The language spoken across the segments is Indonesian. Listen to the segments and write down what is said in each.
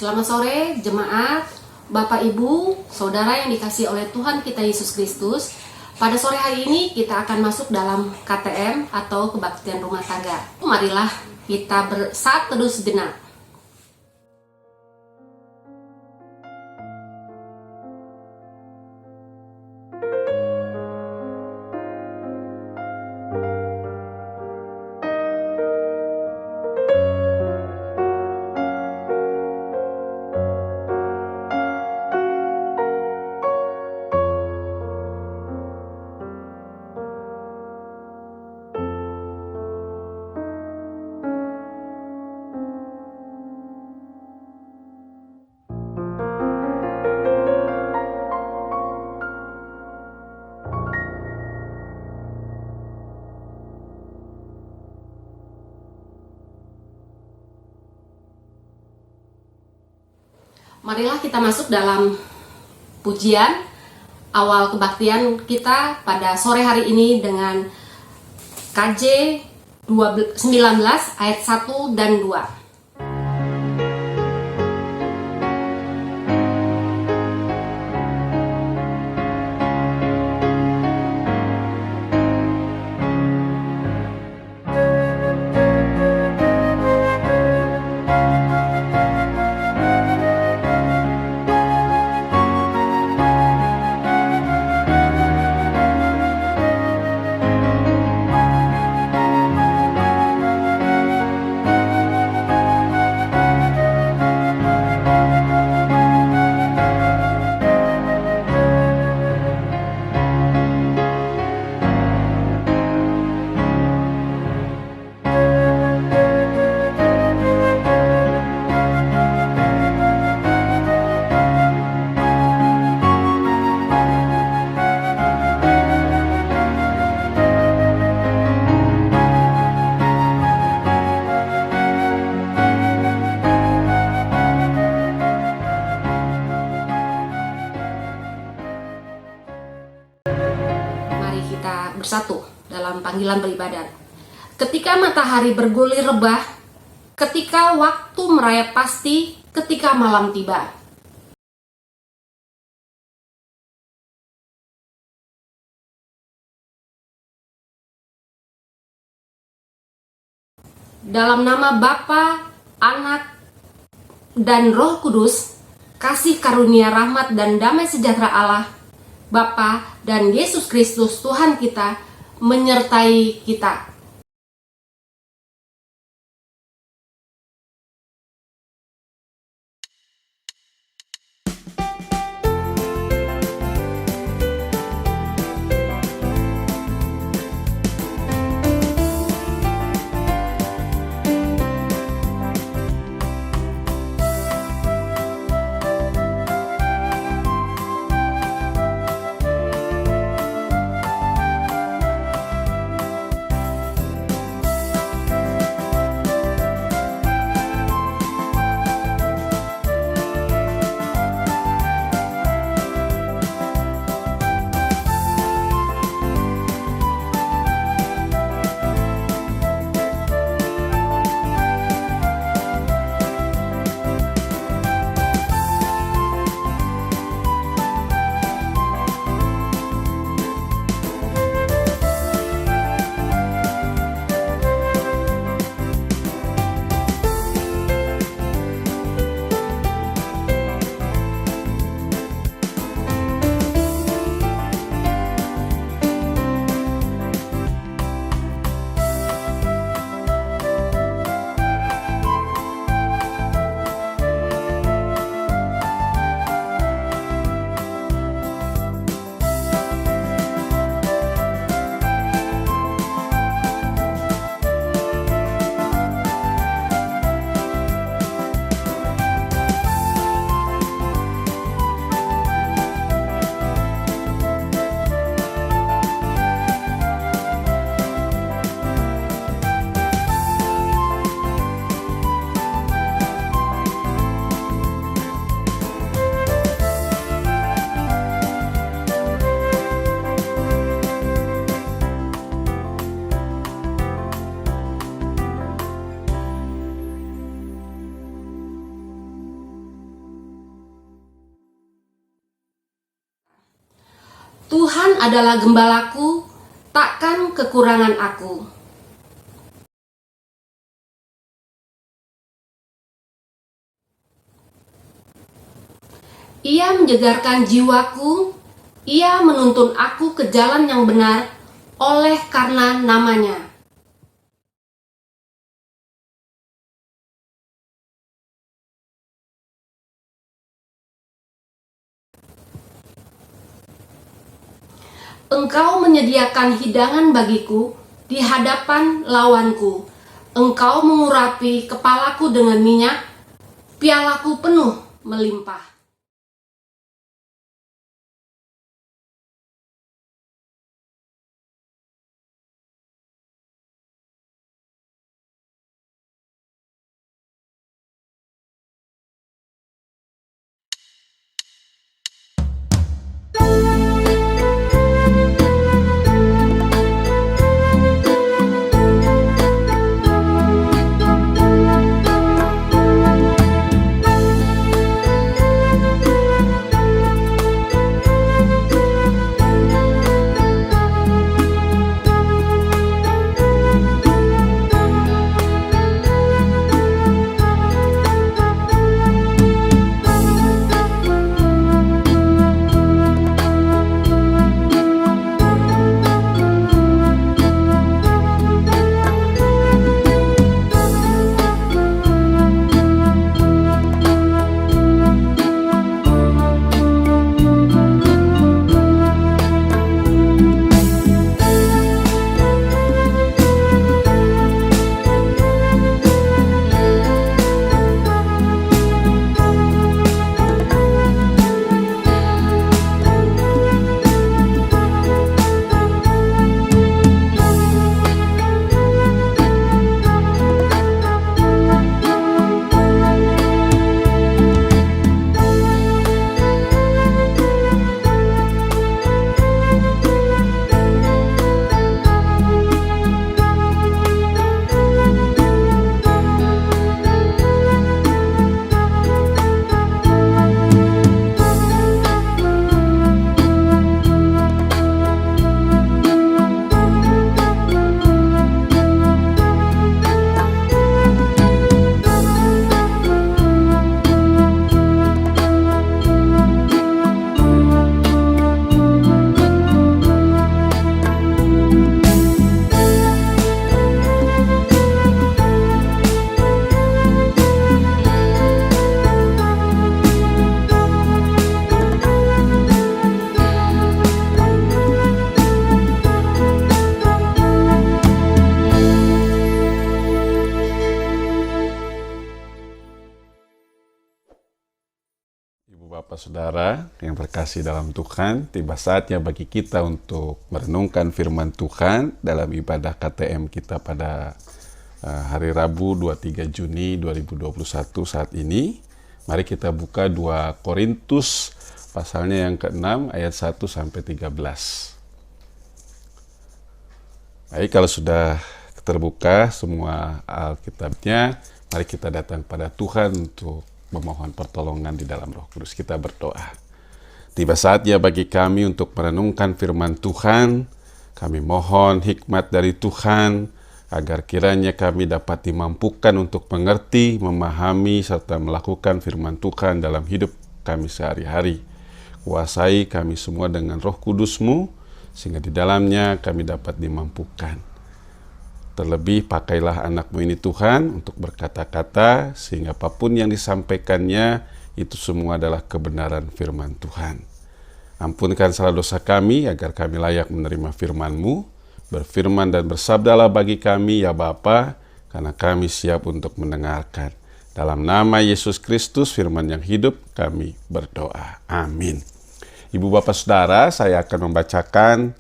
Selamat sore jemaat, Bapak Ibu, Saudara yang dikasihi oleh Tuhan kita Yesus Kristus. Pada sore hari ini kita akan masuk dalam KTM atau kebaktian rumah tangga. Marilah kita saat teduh sejenak. Marilah kita masuk dalam pujian awal kebaktian kita pada sore hari ini dengan KJ 19 ayat 1 dan 2. Kita bersatu dalam panggilan beribadat. Ketika matahari bergulir rebah, ketika waktu merayap pasti, ketika malam tiba. Dalam nama Bapa, Anak, dan Roh Kudus, kasih karunia rahmat dan damai sejahtera Allah, Bapa dan Yesus Kristus Tuhan kita menyertai kita. Tuhan adalah gembalaku, takkan kekurangan aku. Ia menyegarkan jiwaku, ia menuntun aku ke jalan yang benar oleh karena namanya. Engkau menyediakan hidangan bagiku di hadapan lawanku. Engkau mengurapi kepalaku dengan minyak, pialaku penuh melimpah. Bapak Saudara yang terkasih dalam Tuhan, tiba saatnya bagi kita untuk merenungkan firman Tuhan dalam ibadah KTM kita pada hari Rabu 23 Juni 2021 saat ini. Mari kita buka 2 Korintus pasalnya yang ke-6 ayat 1 sampai 13. Baik, kalau sudah terbuka semua Alkitabnya, mari kita datang pada Tuhan untuk memohon pertolongan di dalam Roh Kudus. Kita berdoa. Tiba saatnya bagi kami untuk merenungkan firman Tuhan. Kami mohon hikmat dari Tuhan, agar kiranya kami dapat dimampukan untuk mengerti, memahami, serta melakukan firman Tuhan dalam hidup kami sehari-hari. Kuasai kami semua dengan Roh Kudus-Mu, sehingga di dalamnya kami dapat dimampukan. Terlebih pakailah anak-Mu ini Tuhan untuk berkata-kata, sehingga apapun yang disampaikannya itu semua adalah kebenaran firman Tuhan. Ampunkan salah dosa kami agar kami layak menerima firman-Mu. Berfirman dan bersabdalah bagi kami ya Bapa, karena kami siap untuk mendengarkan. Dalam nama Yesus Kristus firman yang hidup kami berdoa. Amin. Ibu Bapak Saudara, saya akan membacakan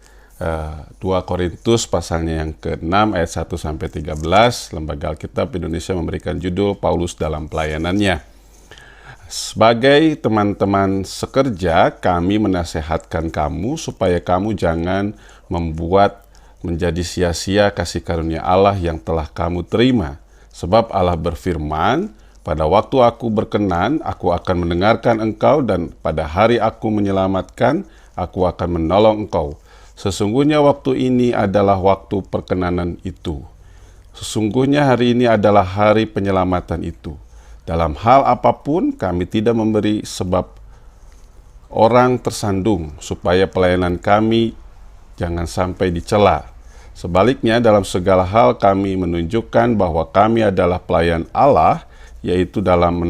2 Korintus pasalnya yang ke-6 ayat 1 sampai 13. Lembaga Alkitab Indonesia memberikan judul Paulus dalam pelayanannya. Sebagai teman-teman sekerja, kami menasehatkan kamu supaya kamu jangan membuat menjadi sia-sia kasih karunia Allah yang telah kamu terima. Sebab Allah berfirman, pada waktu aku berkenan, aku akan mendengarkan engkau, dan pada hari aku menyelamatkan, aku akan menolong engkau. Sesungguhnya waktu ini adalah waktu perkenanan itu. Sesungguhnya hari ini adalah hari penyelamatan itu. Dalam hal apapun kami tidak memberi sebab orang tersandung, supaya pelayanan kami jangan sampai dicela. Sebaliknya dalam segala hal kami menunjukkan bahwa kami adalah pelayan Allah, yaitu dalam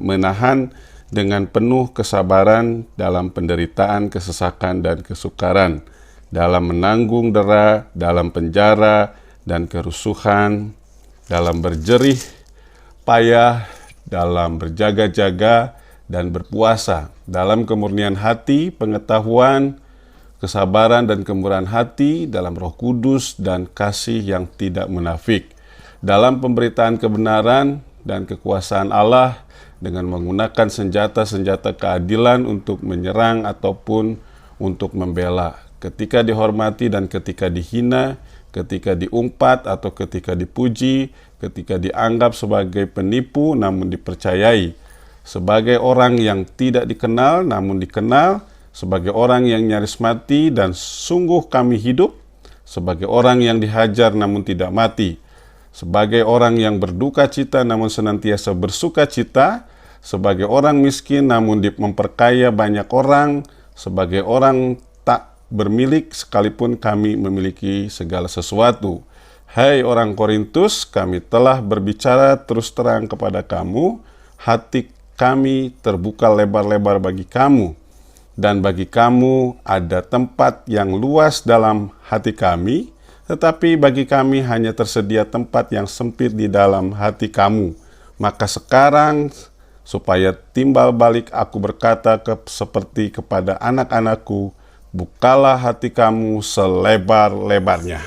menahan dengan penuh kesabaran dalam penderitaan, kesesakan, dan kesukaran, dalam menanggung dera, dalam penjara, dan kerusuhan, dalam berjerih payah, dalam berjaga-jaga, dan berpuasa, dalam kemurnian hati, pengetahuan, kesabaran dan kemurahan hati, dalam Roh Kudus dan kasih yang tidak munafik, dalam pemberitaan kebenaran dan kekuasaan Allah, dengan menggunakan senjata-senjata keadilan untuk menyerang ataupun untuk membela, ketika dihormati dan ketika dihina, ketika diumpat atau ketika dipuji, ketika dianggap sebagai penipu namun dipercayai, sebagai orang yang tidak dikenal namun dikenal, sebagai orang yang nyaris mati dan sungguh kami hidup, sebagai orang yang dihajar namun tidak mati, sebagai orang yang berduka cita namun senantiasa bersuka cita, sebagai orang miskin namun memperkaya banyak orang, sebagai orang tak bermilik sekalipun kami memiliki segala sesuatu. Hai orang Korintus, kami telah berbicara terus terang kepada kamu, hati kami terbuka lebar-lebar bagi kamu, dan bagi kamu ada tempat yang luas dalam hati kami, tetapi bagi kami hanya tersedia tempat yang sempit di dalam hati kamu. Maka sekarang, supaya timbal balik aku berkata seperti kepada anak-anakku, bukalah hati kamu selebar-lebarnya.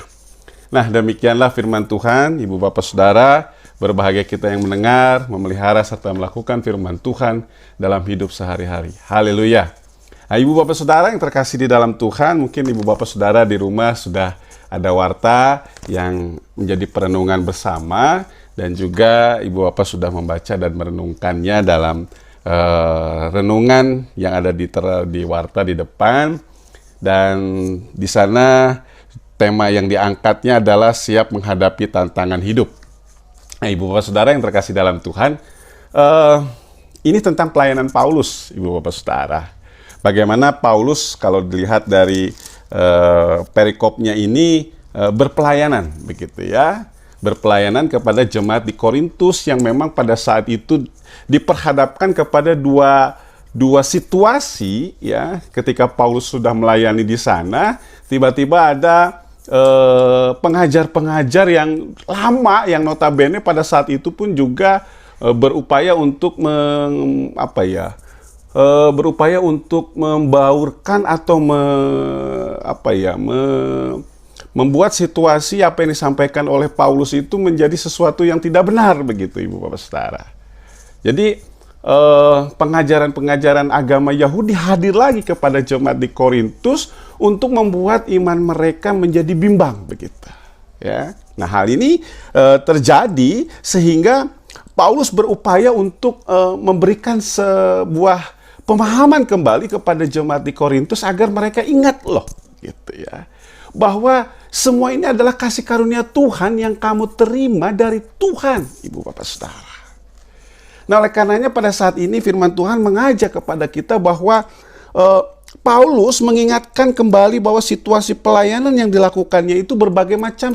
Nah, demikianlah firman Tuhan, Ibu Bapak Saudara. Berbahagia kita yang mendengar, memelihara, serta melakukan firman Tuhan dalam hidup sehari-hari. Haleluya. Nah, Ibu Bapak Saudara yang terkasih di dalam Tuhan, mungkin Ibu Bapak Saudara di rumah sudah ada warta yang menjadi perenungan bersama, dan juga Ibu Bapak sudah membaca dan merenungkannya dalam renungan yang ada di warta di depan. Dan di sana tema yang diangkatnya adalah siap menghadapi tantangan hidup. Nah, Ibu Bapak Saudara yang terkasih dalam Tuhan, ini tentang pelayanan Paulus, Ibu Bapak Saudara. Bagaimana Paulus kalau dilihat dari perikopnya ini berpelayanan, begitu ya, berpelayanan kepada jemaat di Korintus yang memang pada saat itu diperhadapkan kepada dua situasi ya. Ketika Paulus sudah melayani di sana, tiba-tiba ada pengajar-pengajar yang lama yang notabene pada saat itu pun juga berupaya untuk berupaya untuk membaurkan atau membuat situasi apa yang disampaikan oleh Paulus itu menjadi sesuatu yang tidak benar, begitu Ibu Bapak Saudara. Jadi pengajaran-pengajaran agama Yahudi hadir lagi kepada jemaat di Korintus untuk membuat iman mereka menjadi bimbang, begitu ya. Nah, hal ini terjadi sehingga Paulus berupaya untuk memberikan sebuah pemahaman kembali kepada jemaat di Korintus agar mereka ingat loh, gitu ya, bahwa semua ini adalah kasih karunia Tuhan yang kamu terima dari Tuhan, Ibu Bapak Saudara. Nah, oleh karenanya pada saat ini firman Tuhan mengajak kepada kita bahwa Paulus mengingatkan kembali bahwa situasi pelayanan yang dilakukannya itu berbagai macam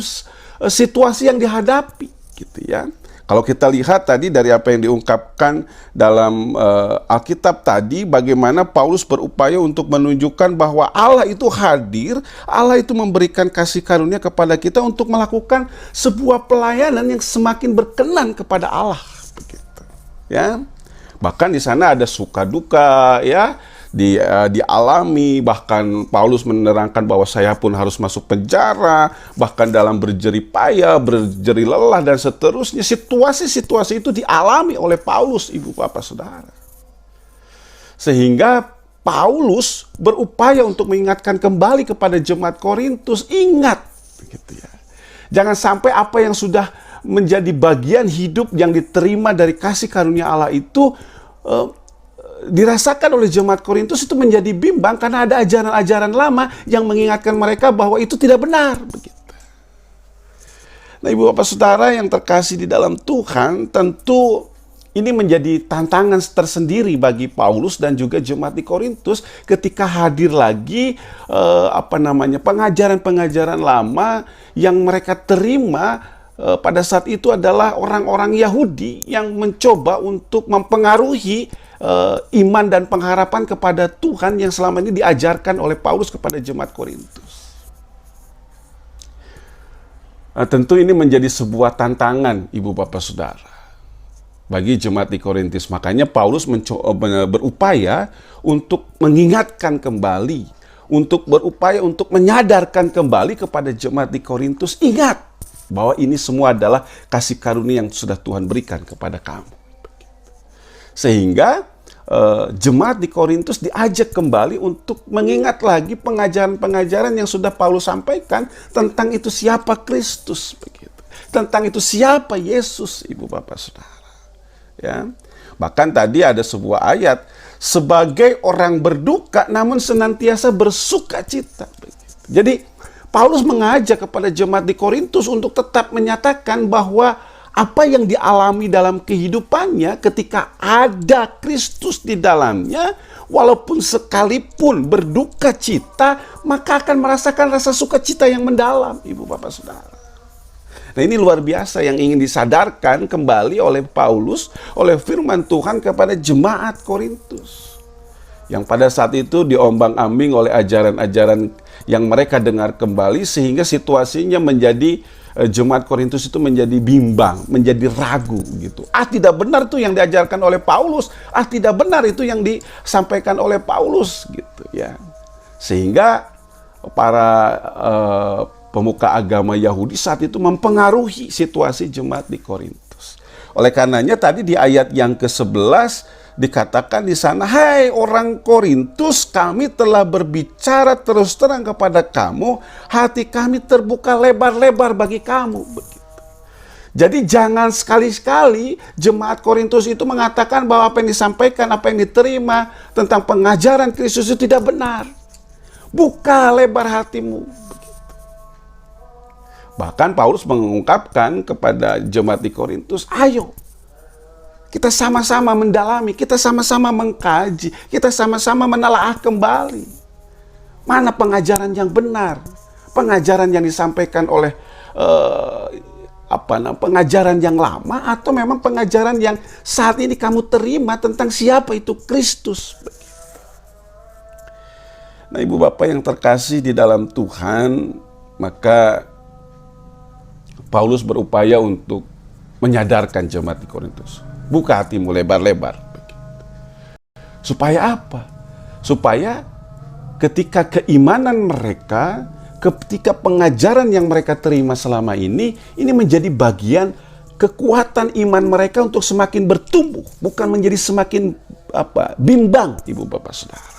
situasi yang dihadapi, gitu ya. Kalau kita lihat tadi dari apa yang diungkapkan dalam Alkitab tadi, bagaimana Paulus berupaya untuk menunjukkan bahwa Allah itu hadir, Allah itu memberikan kasih karunia kepada kita untuk melakukan sebuah pelayanan yang semakin berkenan kepada Allah, begitu ya. Bahkan di sana ada suka duka ya, dialami, bahkan Paulus menerangkan bahwa saya pun harus masuk penjara, bahkan dalam berjerih payah, berjerih lelah, dan seterusnya. Situasi-situasi itu dialami oleh Paulus, Ibu Bapak Saudara. Sehingga Paulus berupaya untuk mengingatkan kembali kepada jemaat Korintus, ingat, begitu ya. Jangan sampai apa yang sudah menjadi bagian hidup yang diterima dari kasih karunia Allah itu dirasakan oleh jemaat Korintus itu menjadi bimbang karena ada ajaran-ajaran lama yang mengingatkan mereka bahwa itu tidak benar. Begitu. Nah, Ibu Bapak Saudara yang terkasih di dalam Tuhan, tentu ini menjadi tantangan tersendiri bagi Paulus dan juga jemaat di Korintus ketika hadir lagi pengajaran-pengajaran lama yang mereka terima pada saat itu adalah orang-orang Yahudi yang mencoba untuk mempengaruhi iman dan pengharapan kepada Tuhan yang selama ini diajarkan oleh Paulus kepada jemaat Korintus. Tentu ini menjadi sebuah tantangan, Ibu Bapak Saudara, bagi jemaat di Korintus. Makanya Paulus berupaya untuk mengingatkan kembali, untuk berupaya untuk menyadarkan kembali kepada jemaat di Korintus, ingat bahwa ini semua adalah kasih karunia yang sudah Tuhan berikan kepada kamu. Sehingga jemaat di Korintus diajak kembali untuk mengingat lagi pengajaran-pengajaran yang sudah Paulus sampaikan tentang itu siapa Kristus, begitu. Tentang itu siapa Yesus, Ibu Bapak Saudara. Ya. Bahkan tadi ada sebuah ayat, sebagai orang berduka namun senantiasa bersuka cita. Begitu. Jadi Paulus mengajak kepada jemaat di Korintus untuk tetap menyatakan bahwa apa yang dialami dalam kehidupannya ketika ada Kristus di dalamnya, walaupun sekalipun berduka cita, maka akan merasakan rasa sukacita yang mendalam, Ibu Bapak Saudara. Nah, ini luar biasa yang ingin disadarkan kembali oleh Paulus, oleh firman Tuhan kepada jemaat Korintus. Yang pada saat itu diombang-ambing oleh ajaran-ajaran yang mereka dengar kembali, sehingga situasinya menjadi jemaat Korintus itu menjadi bimbang, menjadi ragu gitu. Tidak benar tuh yang diajarkan oleh Paulus. Tidak benar itu yang disampaikan oleh Paulus gitu ya. Sehingga para pemuka agama Yahudi saat itu mempengaruhi situasi jemaat di Korintus. Oleh karenanya tadi di ayat yang ke-11 dikatakan di sana, "Hai orang Korintus, kami telah berbicara terus terang kepada kamu, hati kami terbuka lebar-lebar bagi kamu." Begitu. Jadi jangan sekali-sekali jemaat Korintus itu mengatakan bahwa apa yang disampaikan, apa yang diterima tentang pengajaran Kristus itu tidak benar. Buka lebar hatimu. Begitu. Bahkan Paulus mengungkapkan kepada jemaat di Korintus, ayo kita sama-sama mendalami, kita sama-sama mengkaji, kita sama-sama menelaah kembali. Mana pengajaran yang benar? Pengajaran yang disampaikan oleh pengajaran yang lama, atau memang pengajaran yang saat ini kamu terima tentang siapa itu Kristus? Nah, Ibu Bapak yang terkasih di dalam Tuhan, maka Paulus berupaya untuk menyadarkan jemaat di Korintus. Buka hatimu lebar-lebar. Supaya apa? Supaya ketika keimanan mereka, ketika pengajaran yang mereka terima selama ini menjadi bagian kekuatan iman mereka untuk semakin bertumbuh, bukan menjadi semakin bimbang, Ibu Bapak Saudara.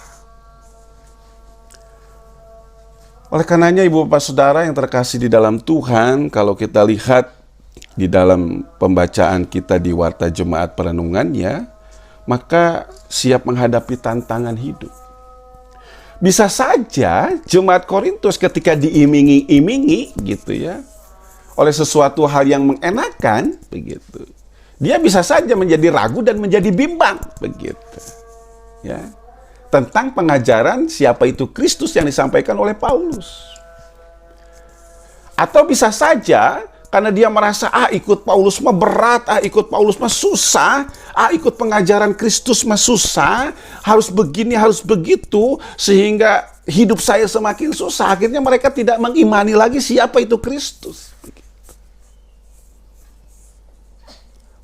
Oleh karenanya, Ibu Bapak Saudara yang terkasih di dalam Tuhan, kalau kita lihat di dalam pembacaan kita di Warta Jemaat Perenungannya, maka siap menghadapi tantangan hidup. Bisa saja jemaat Korintus ketika diiming-imingi gitu ya, oleh sesuatu hal yang mengenakan begitu, dia bisa saja menjadi ragu dan menjadi bimbang begitu. Ya. Tentang pengajaran siapa itu Kristus yang disampaikan oleh Paulus. Atau bisa saja karena dia merasa, ikut Paulus mah berat, ikut Paulus mah susah, ikut pengajaran Kristus mah susah, harus begini, harus begitu, sehingga hidup saya semakin susah. Akhirnya mereka tidak mengimani lagi siapa itu Kristus.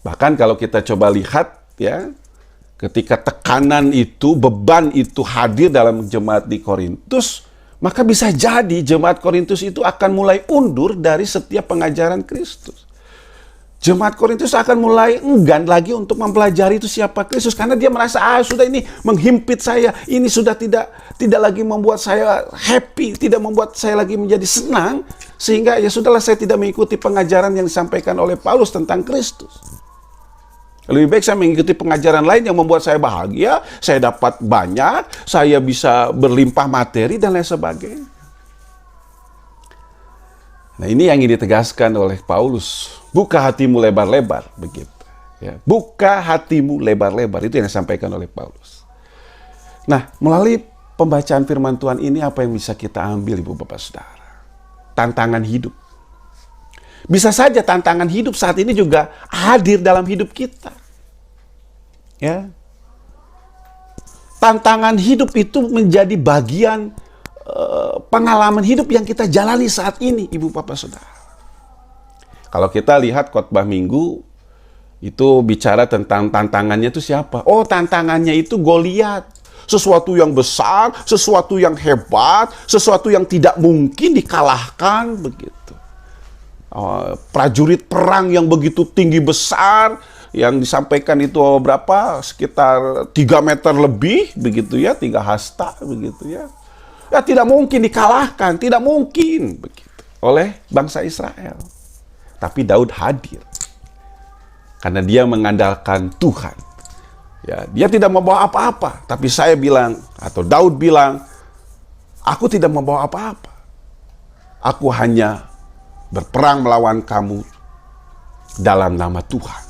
Bahkan kalau kita coba lihat ya, ketika tekanan itu, beban itu hadir dalam jemaat di Korintus, maka bisa jadi jemaat Korintus itu akan mulai undur dari setiap pengajaran Kristus. Jemaat Korintus akan mulai enggan lagi untuk mempelajari itu siapa Kristus, karena dia merasa sudah ini menghimpit saya, ini sudah tidak lagi membuat saya happy, tidak membuat saya lagi menjadi senang, sehingga ya sudahlah, saya tidak mengikuti pengajaran yang disampaikan oleh Paulus tentang Kristus. Lebih baik saya mengikuti pengajaran lain yang membuat saya bahagia, saya dapat banyak, saya bisa berlimpah materi dan lain sebagainya. Nah, ini yang ingin ditegaskan oleh Paulus. Buka hatimu lebar-lebar, begitu. Ya, buka hatimu lebar-lebar, itu yang disampaikan oleh Paulus. Nah, melalui pembacaan firman Tuhan ini apa yang bisa kita ambil, Ibu Bapak Saudara? Tantangan hidup. Bisa saja tantangan hidup saat ini juga hadir dalam hidup kita. Ya. Tantangan hidup itu menjadi bagian pengalaman hidup yang kita jalani saat ini, Ibu Bapak Saudara. Kalau kita lihat khotbah Minggu, itu bicara tentang tantangannya itu siapa? Oh, tantangannya itu Goliat. Sesuatu yang besar, sesuatu yang hebat, sesuatu yang tidak mungkin dikalahkan, begitu. Prajurit perang yang begitu tinggi besar, yang disampaikan itu berapa? Sekitar 3 meter lebih, begitu ya, 3 hasta, begitu ya. Ya tidak mungkin dikalahkan, tidak mungkin, begitu, oleh bangsa Israel. Tapi Daud hadir, karena dia mengandalkan Tuhan. Ya, dia tidak membawa apa-apa, tapi saya bilang, atau Daud bilang, aku tidak membawa apa-apa. Aku hanya berperang melawan kamu dalam nama Tuhan.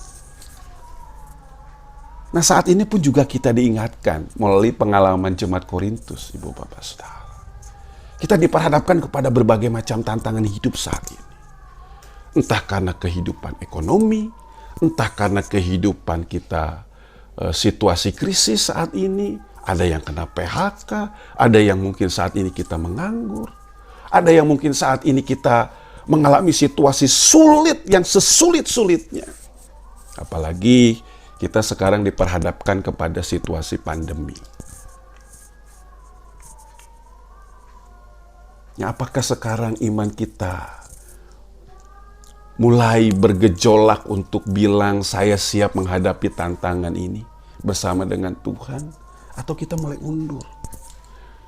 Nah, saat ini pun juga kita diingatkan melalui pengalaman jemaat Korintus, Ibu Bapak Saudara. Kita diperhadapkan kepada berbagai macam tantangan hidup saat ini. Entah karena kehidupan ekonomi, entah karena kehidupan kita situasi krisis saat ini, ada yang kena PHK, ada yang mungkin saat ini kita menganggur, ada yang mungkin saat ini kita mengalami situasi sulit yang sesulit-sulitnya. Apalagi kita sekarang diperhadapkan kepada situasi pandemi. Ya, apakah sekarang iman kita mulai bergejolak untuk bilang saya siap menghadapi tantangan ini bersama dengan Tuhan? Atau kita mulai undur?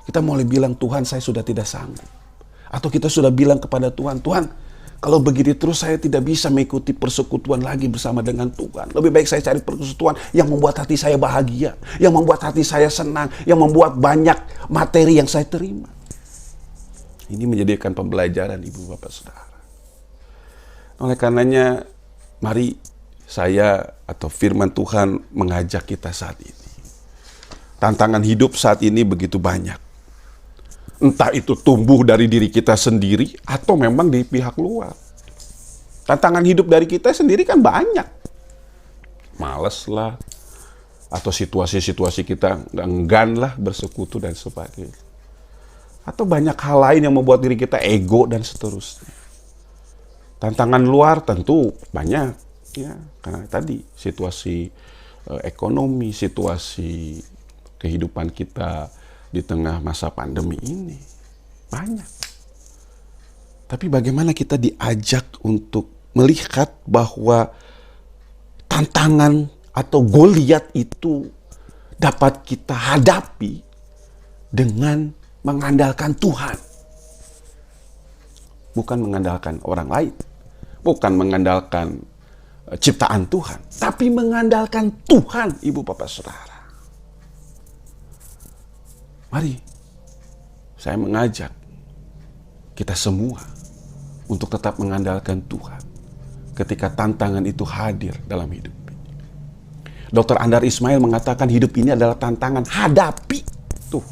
Kita mulai bilang, Tuhan, saya sudah tidak sanggup. Atau kita sudah bilang kepada Tuhan, Tuhan, kalau begini terus saya tidak bisa mengikuti persekutuan lagi bersama dengan Tuhan. Lebih baik saya cari persekutuan yang membuat hati saya bahagia, yang membuat hati saya senang, yang membuat banyak materi yang saya terima. Ini menjadikan pembelajaran, Ibu Bapak Saudara. Oleh karenanya, mari saya atau firman Tuhan mengajak kita saat ini. Tantangan hidup saat ini begitu banyak. Entah itu tumbuh dari diri kita sendiri atau memang di pihak luar. Tantangan hidup dari kita sendiri kan banyak. Males lah. Atau situasi-situasi kita enggan lah bersekutu dan sebagainya. Atau banyak hal lain yang membuat diri kita ego dan seterusnya. Tantangan luar tentu banyak. Ya, karena tadi situasi ekonomi, situasi kehidupan kita di tengah masa pandemi ini banyak. Tapi bagaimana kita diajak untuk melihat bahwa tantangan atau Goliat itu dapat kita hadapi dengan mengandalkan Tuhan. Bukan mengandalkan orang lain, bukan mengandalkan ciptaan Tuhan, tapi mengandalkan Tuhan, Ibu Bapak Saudara. Mari, saya mengajak kita semua untuk tetap mengandalkan Tuhan ketika tantangan itu hadir dalam hidup ini. Dr. Andar Ismail mengatakan hidup ini adalah tantangan, hadapi. Tuh,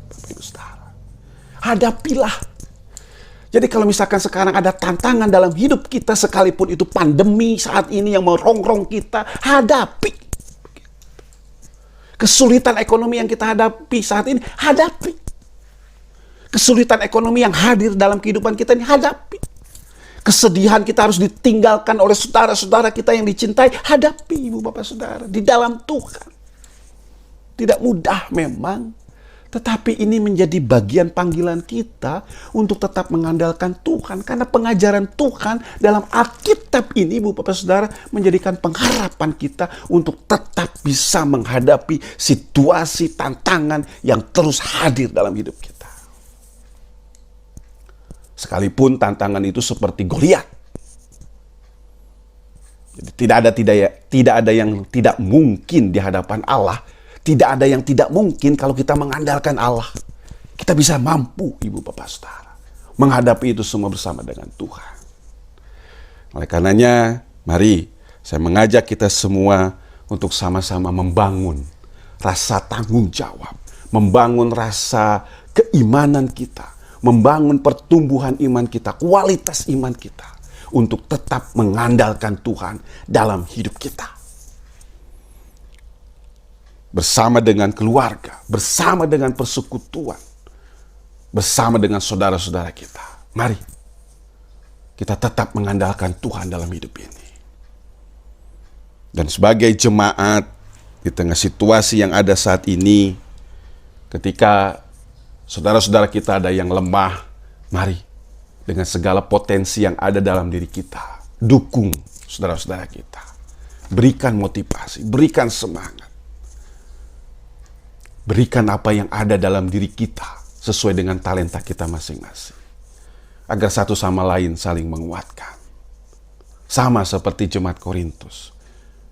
Bapak Ibu Saudara. Hadapilah. Jadi kalau misalkan sekarang ada tantangan dalam hidup kita, sekalipun itu pandemi saat ini yang merongrong kita, hadapi. Kesulitan ekonomi yang kita hadapi saat ini, hadapi. Kesulitan ekonomi yang hadir dalam kehidupan kita ini, hadapi. Kesedihan kita harus ditinggalkan oleh saudara-saudara kita yang dicintai, hadapi, Ibu Bapak Saudara, di dalam Tuhan. Tidak mudah memang, tetapi ini menjadi bagian panggilan kita untuk tetap mengandalkan Tuhan. Karena pengajaran Tuhan dalam Alkitab ini, Ibu Bapak Saudara, menjadikan pengharapan kita untuk tetap bisa menghadapi situasi tantangan yang terus hadir dalam hidup kita. Sekalipun tantangan itu seperti Goliat. Jadi tidak Tidak ada yang tidak mungkin di hadapan Allah. Tidak ada yang tidak mungkin kalau kita mengandalkan Allah. Kita bisa mampu, Ibu Bapak Saudara, menghadapi itu semua bersama dengan Tuhan. Oleh karenanya, mari saya mengajak kita semua untuk sama-sama membangun rasa tanggung jawab, membangun rasa keimanan kita, membangun pertumbuhan iman kita, kualitas iman kita, untuk tetap mengandalkan Tuhan dalam hidup kita. Bersama dengan keluarga, bersama dengan persekutuan, bersama dengan saudara-saudara kita. Mari kita tetap mengandalkan Tuhan dalam hidup ini. Dan sebagai jemaat di tengah situasi yang ada saat ini, ketika saudara-saudara kita ada yang lemah, mari dengan segala potensi yang ada dalam diri kita, dukung saudara-saudara kita. Berikan motivasi, berikan semangat. Berikan apa yang ada dalam diri kita sesuai dengan talenta kita masing-masing. Agar satu sama lain saling menguatkan. Sama seperti jemaat Korintus.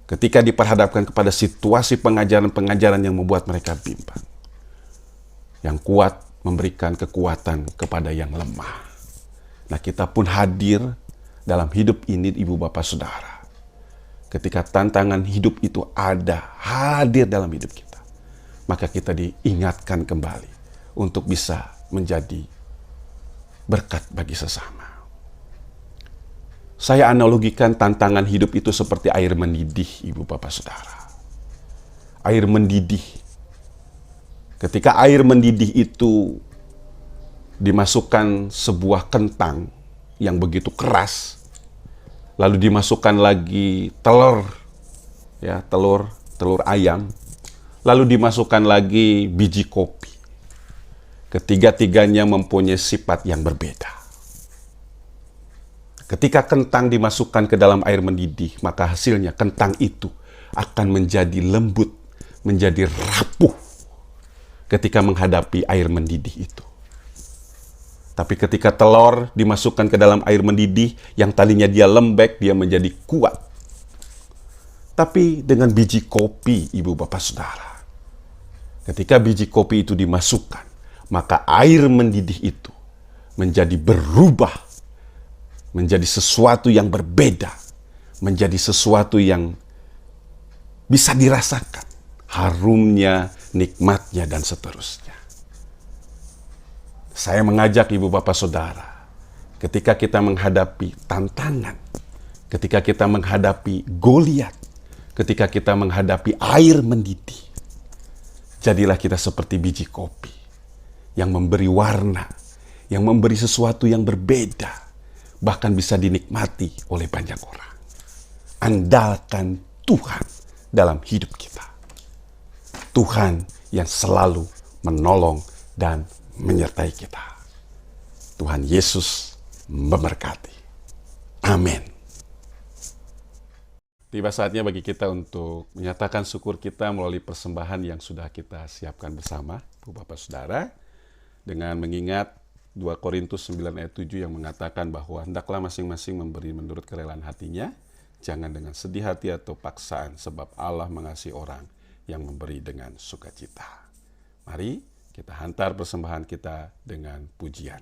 Ketika diperhadapkan kepada situasi pengajaran-pengajaran yang membuat mereka bimbang. Yang kuat memberikan kekuatan kepada yang lemah. Nah, kita pun hadir dalam hidup ini, Ibu Bapak Saudara. Ketika tantangan hidup itu ada, hadir dalam hidup kita. Maka kita diingatkan kembali untuk bisa menjadi berkat bagi sesama. Saya analogikan tantangan hidup itu seperti air mendidih, Ibu Bapak Saudara. Air mendidih. Ketika air mendidih itu dimasukkan sebuah kentang yang begitu keras, lalu dimasukkan lagi telur ayam, lalu dimasukkan lagi biji kopi. Ketiga-tiganya mempunyai sifat yang berbeda. Ketika kentang dimasukkan ke dalam air mendidih, maka hasilnya kentang itu akan menjadi lembut, menjadi rapuh ketika menghadapi air mendidih itu. Tapi ketika telur dimasukkan ke dalam air mendidih, yang tadinya dia lembek, dia menjadi kuat. Tapi dengan biji kopi, Ibu Bapak Saudara, ketika biji kopi itu dimasukkan, maka air mendidih itu menjadi berubah, menjadi sesuatu yang berbeda, menjadi sesuatu yang bisa dirasakan, harumnya, nikmatnya, dan seterusnya. Saya mengajak Ibu Bapak Saudara, ketika kita menghadapi tantangan, ketika kita menghadapi Goliat, ketika kita menghadapi air mendidih, jadilah kita seperti biji kopi yang memberi warna, yang memberi sesuatu yang berbeda, bahkan bisa dinikmati oleh banyak orang. Andalkan Tuhan dalam hidup kita. Tuhan yang selalu menolong dan menyertai kita. Tuhan Yesus memberkati. Amin. Tiba saatnya bagi kita untuk menyatakan syukur kita melalui persembahan yang sudah kita siapkan bersama, Bapak Saudara, dengan mengingat 2 Korintus 9 ayat 7 yang mengatakan bahwa hendaklah masing-masing memberi menurut kerelaan hatinya, jangan dengan sedih hati atau paksaan, sebab Allah mengasihi orang yang memberi dengan sukacita. Mari kita hantar persembahan kita dengan pujian.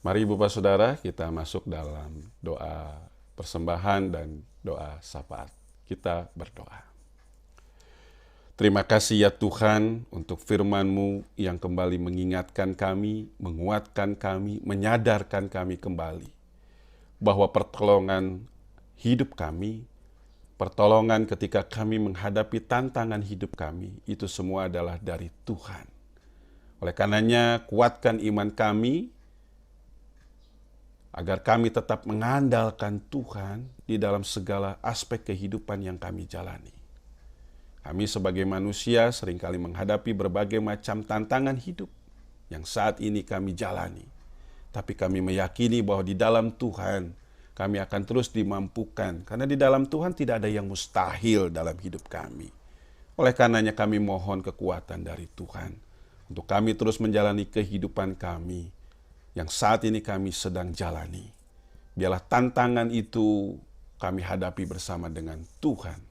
Mari Bapak Saudara, kita masuk dalam doa persembahan dan doa syafaat. Kita berdoa. Terima kasih ya Tuhan untuk firman-Mu yang kembali mengingatkan kami, menguatkan kami, menyadarkan kami kembali bahwa pertolongan hidup kami, pertolongan ketika kami menghadapi tantangan hidup kami, itu semua adalah dari Tuhan. Oleh karenanya, kuatkan iman kami, agar kami tetap mengandalkan Tuhan di dalam segala aspek kehidupan yang kami jalani. Kami sebagai manusia seringkali menghadapi berbagai macam tantangan hidup yang saat ini kami jalani. Tapi kami meyakini bahwa di dalam Tuhan kami akan terus dimampukan, karena di dalam Tuhan tidak ada yang mustahil dalam hidup kami. Oleh karenanya kami mohon kekuatan dari Tuhan untuk kami terus menjalani kehidupan kami yang saat ini kami sedang jalani. Biarlah tantangan itu kami hadapi bersama dengan Tuhan,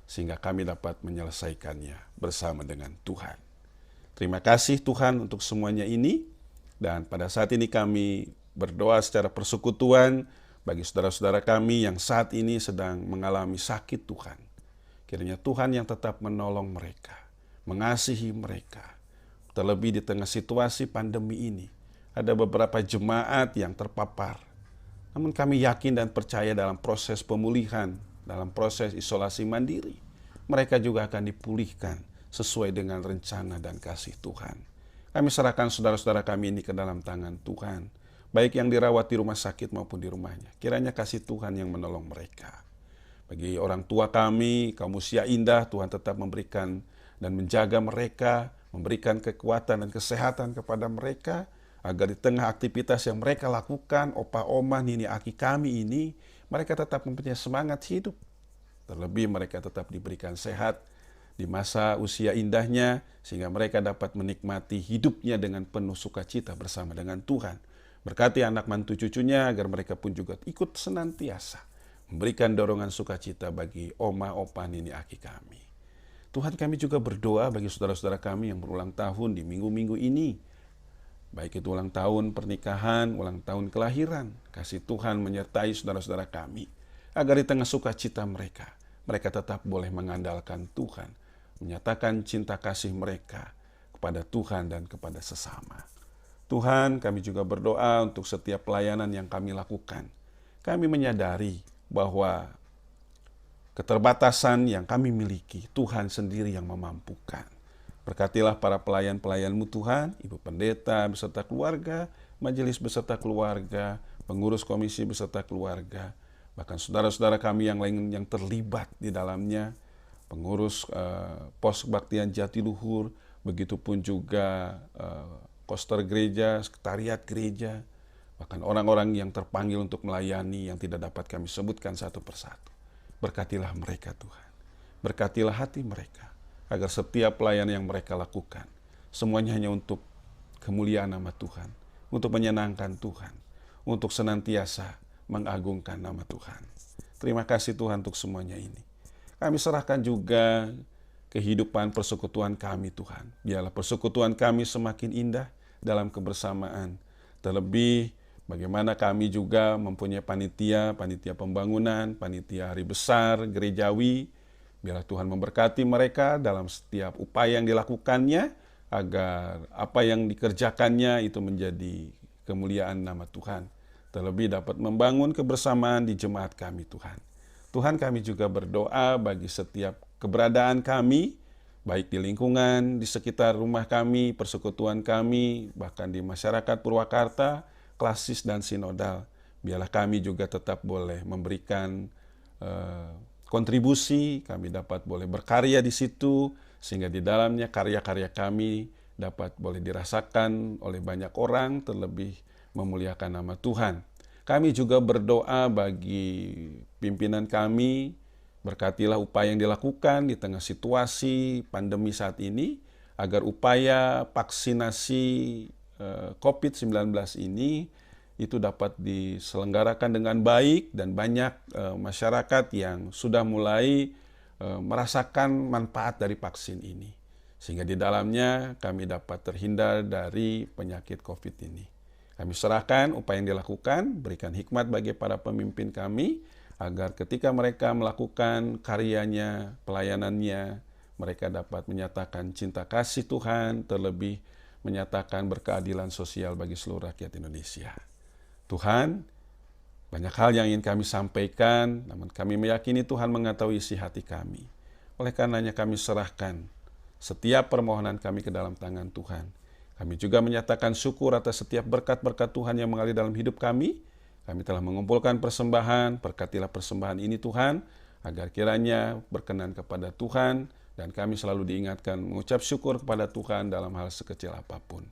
sehingga kami dapat menyelesaikannya bersama dengan Tuhan. Terima kasih Tuhan untuk semuanya ini, dan pada saat ini kami berdoa secara persekutuan bagi saudara-saudara kami yang saat ini sedang mengalami sakit Tuhan. Kiranya Tuhan yang tetap menolong mereka, mengasihi mereka, terlebih di tengah situasi pandemi ini. Ada beberapa jemaat yang terpapar. Namun kami yakin dan percaya dalam proses pemulihan, dalam proses isolasi mandiri, mereka juga akan dipulihkan sesuai dengan rencana dan kasih Tuhan. Kami serahkan saudara-saudara kami ini ke dalam tangan Tuhan, baik yang dirawat di rumah sakit maupun di rumahnya. Kiranya kasih Tuhan yang menolong mereka. Bagi orang tua kami, kaum usia indah, Tuhan tetap memberikan dan menjaga mereka, memberikan kekuatan dan kesehatan kepada mereka, agar di tengah aktivitas yang mereka lakukan, opa, oma, nini, aki kami ini, mereka tetap mempunyai semangat hidup. Terlebih mereka tetap diberikan sehat di masa usia indahnya, sehingga mereka dapat menikmati hidupnya dengan penuh sukacita bersama dengan Tuhan. Berkati anak mantu cucunya, agar mereka pun juga ikut senantiasa memberikan dorongan sukacita bagi oma, opa, nini, aki kami. Tuhan, kami juga berdoa bagi saudara-saudara kami yang berulang tahun di minggu-minggu ini, baik itu ulang tahun pernikahan, ulang tahun kelahiran. Kasih Tuhan menyertai saudara-saudara kami, agar di tengah sukacita mereka, mereka tetap boleh mengandalkan Tuhan, menyatakan cinta kasih mereka kepada Tuhan dan kepada sesama. Tuhan, kami juga berdoa untuk setiap pelayanan yang kami lakukan. Kami menyadari bahwa keterbatasan yang kami miliki, Tuhan sendiri yang memampukan. Berkatilah para pelayan-pelayan-Mu Tuhan, Ibu Pendeta beserta keluarga, majelis beserta keluarga, pengurus komisi beserta keluarga, bahkan saudara-saudara kami yang lain yang terlibat di dalamnya, pengurus pos kebaktian Jatiluhur, begitupun juga koster gereja, sekretariat gereja, bahkan orang-orang yang terpanggil untuk melayani yang tidak dapat kami sebutkan satu persatu. Berkatilah mereka Tuhan, berkatilah hati mereka, agar setiap pelayanan yang mereka lakukan, semuanya hanya untuk kemuliaan nama Tuhan, untuk menyenangkan Tuhan, untuk senantiasa mengagungkan nama Tuhan. Terima kasih Tuhan untuk semuanya ini. Kami serahkan juga kehidupan persekutuan kami Tuhan. Biarlah persekutuan kami semakin indah dalam kebersamaan. Terlebih bagaimana kami juga mempunyai panitia pembangunan, panitia hari besar, gerejawi. Biarlah Tuhan memberkati mereka dalam setiap upaya yang dilakukannya, agar apa yang dikerjakannya itu menjadi kemuliaan nama Tuhan. Terlebih dapat membangun kebersamaan di jemaat kami Tuhan. Tuhan, kami juga berdoa bagi setiap keberadaan kami, baik di lingkungan, di sekitar rumah kami, persekutuan kami, bahkan di masyarakat Purwakarta, klasis dan sinodal. Biarlah kami juga tetap boleh memberikan kontribusi, kami dapat boleh berkarya di situ, sehingga di dalamnya karya-karya kami dapat boleh dirasakan oleh banyak orang, terlebih memuliakan nama Tuhan. Kami juga berdoa bagi pimpinan kami, berkatilah upaya yang dilakukan di tengah situasi pandemi saat ini, agar upaya vaksinasi COVID-19 ini itu dapat diselenggarakan dengan baik, dan banyak masyarakat yang sudah mulai merasakan manfaat dari vaksin ini, sehingga di dalamnya kami dapat terhindar dari penyakit COVID ini. Kami serahkan upaya yang dilakukan, berikan hikmat bagi para pemimpin kami, agar ketika mereka melakukan karyanya, pelayanannya, mereka dapat menyatakan cinta kasih Tuhan, terlebih menyatakan berkeadilan sosial bagi seluruh rakyat Indonesia. Tuhan, banyak hal yang ingin kami sampaikan, namun kami meyakini Tuhan mengetahui isi hati kami. Oleh karenanya kami serahkan setiap permohonan kami ke dalam tangan Tuhan. Kami juga menyatakan syukur atas setiap berkat-berkat Tuhan yang mengalir dalam hidup kami. Kami telah mengumpulkan persembahan, berkatilah persembahan ini Tuhan, agar kiranya berkenan kepada Tuhan, dan kami selalu diingatkan mengucap syukur kepada Tuhan dalam hal sekecil apapun.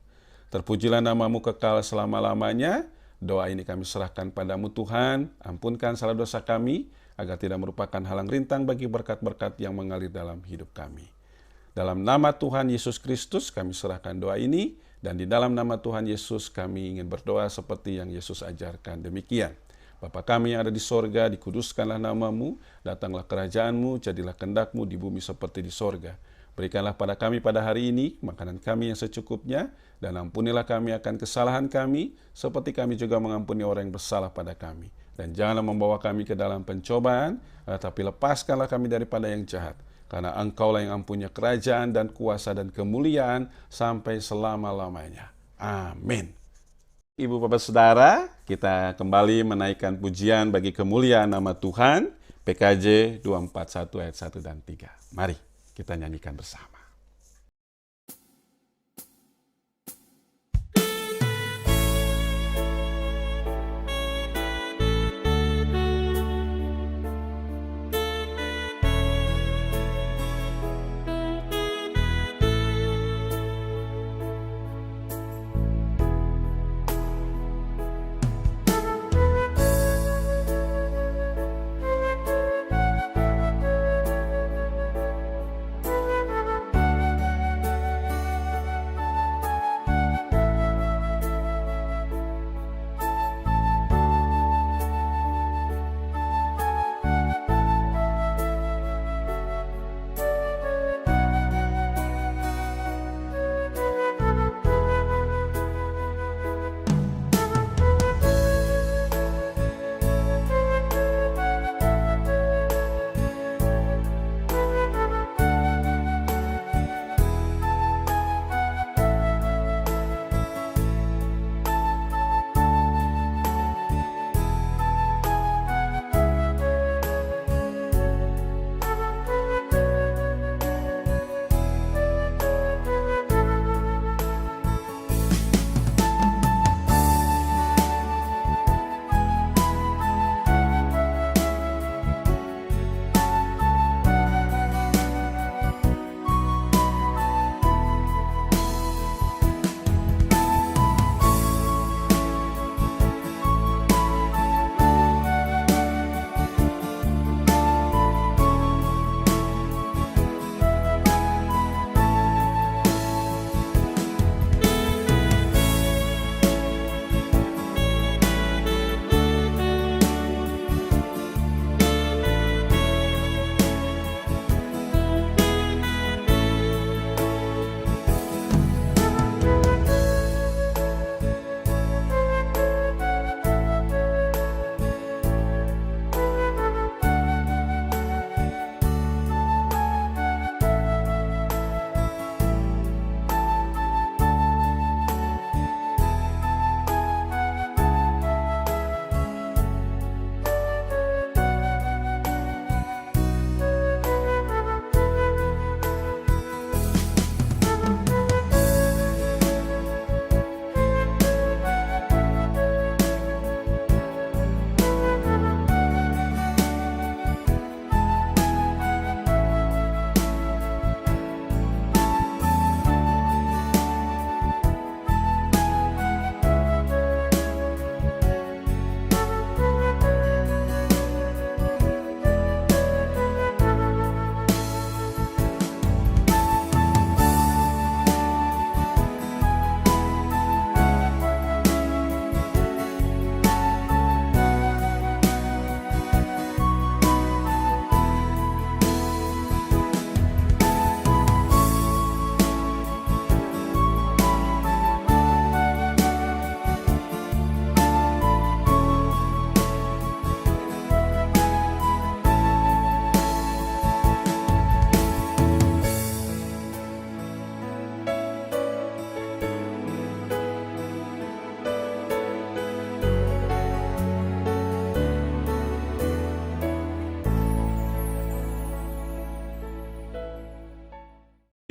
Terpujilah namamu kekal selama-lamanya. Doa ini kami serahkan padamu Tuhan, ampunkan salah dosa kami, agar tidak merupakan halang rintang bagi berkat-berkat yang mengalir dalam hidup kami. Dalam nama Tuhan Yesus Kristus kami serahkan doa ini, dan di dalam nama Tuhan Yesus kami ingin berdoa seperti yang Yesus ajarkan. Demikian, Bapa kami yang ada di sorga, dikuduskanlah namamu, datanglah kerajaanmu, jadilah kehendak-mu di bumi seperti di sorga. Berikanlah pada kami pada hari ini makanan kami yang secukupnya, dan ampunilah kami akan kesalahan kami, seperti kami juga mengampuni orang yang bersalah pada kami. Dan janganlah membawa kami ke dalam pencobaan, tetapi lepaskanlah kami daripada yang jahat. Karena Engkaulah yang mempunyai kerajaan dan kuasa dan kemuliaan sampai selama-lamanya. Amin. Ibu bapak saudara, kita kembali menaikkan pujian bagi kemuliaan nama Tuhan, PKJ 241 ayat 1 dan 3. Mari kita nyanyikan bersama.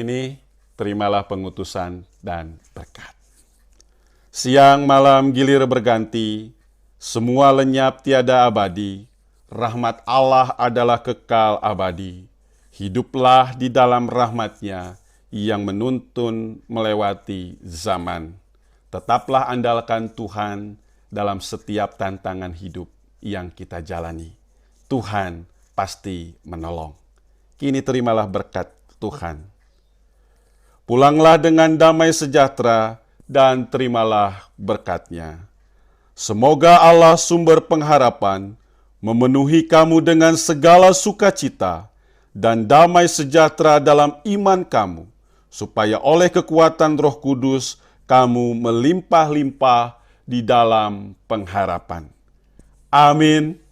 ini, terimalah pengutusan dan berkat. Siang malam gilir berganti, semua lenyap tiada abadi, rahmat Allah adalah kekal abadi. Hiduplah di dalam rahmat-Nya yang menuntun melewati zaman. Tetaplah andalkan Tuhan dalam setiap tantangan hidup yang kita jalani. Tuhan pasti menolong. Kini terimalah berkat Tuhan. Pulanglah dengan damai sejahtera dan terimalah berkat-Nya. Semoga Allah sumber pengharapan memenuhi kamu dengan segala sukacita dan damai sejahtera dalam iman kamu, supaya oleh kekuatan Roh Kudus kamu melimpah-limpah di dalam pengharapan. Amin.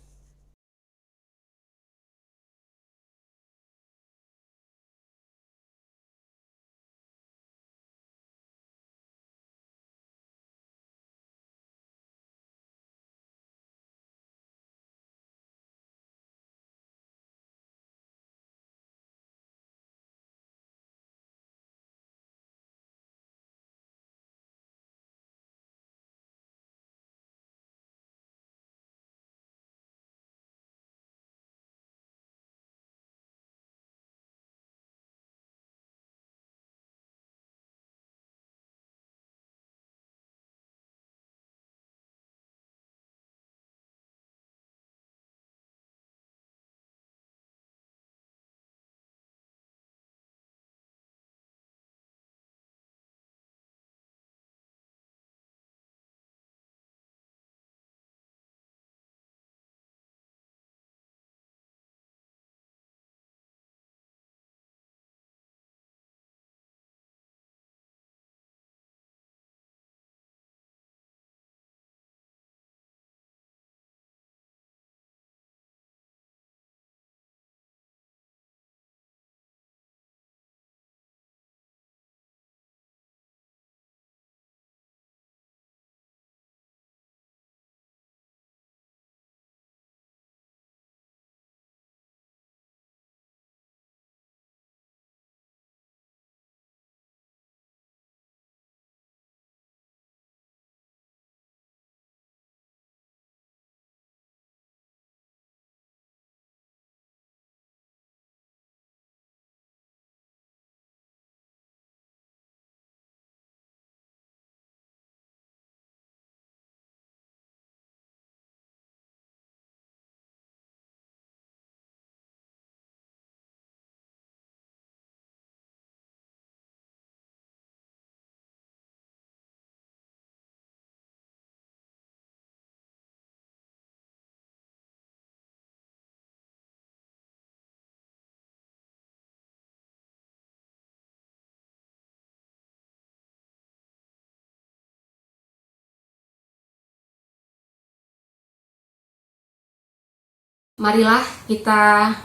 Marilah kita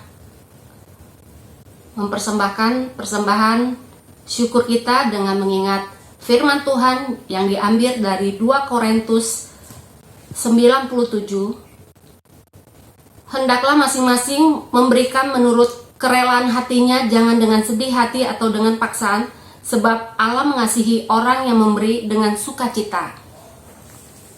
mempersembahkan persembahan syukur kita dengan mengingat firman Tuhan yang diambil dari 2 Korintus 97. Hendaklah masing-masing memberikan menurut kerelaan hatinya, jangan dengan sedih hati atau dengan paksaan, sebab Allah mengasihi orang yang memberi dengan sukacita.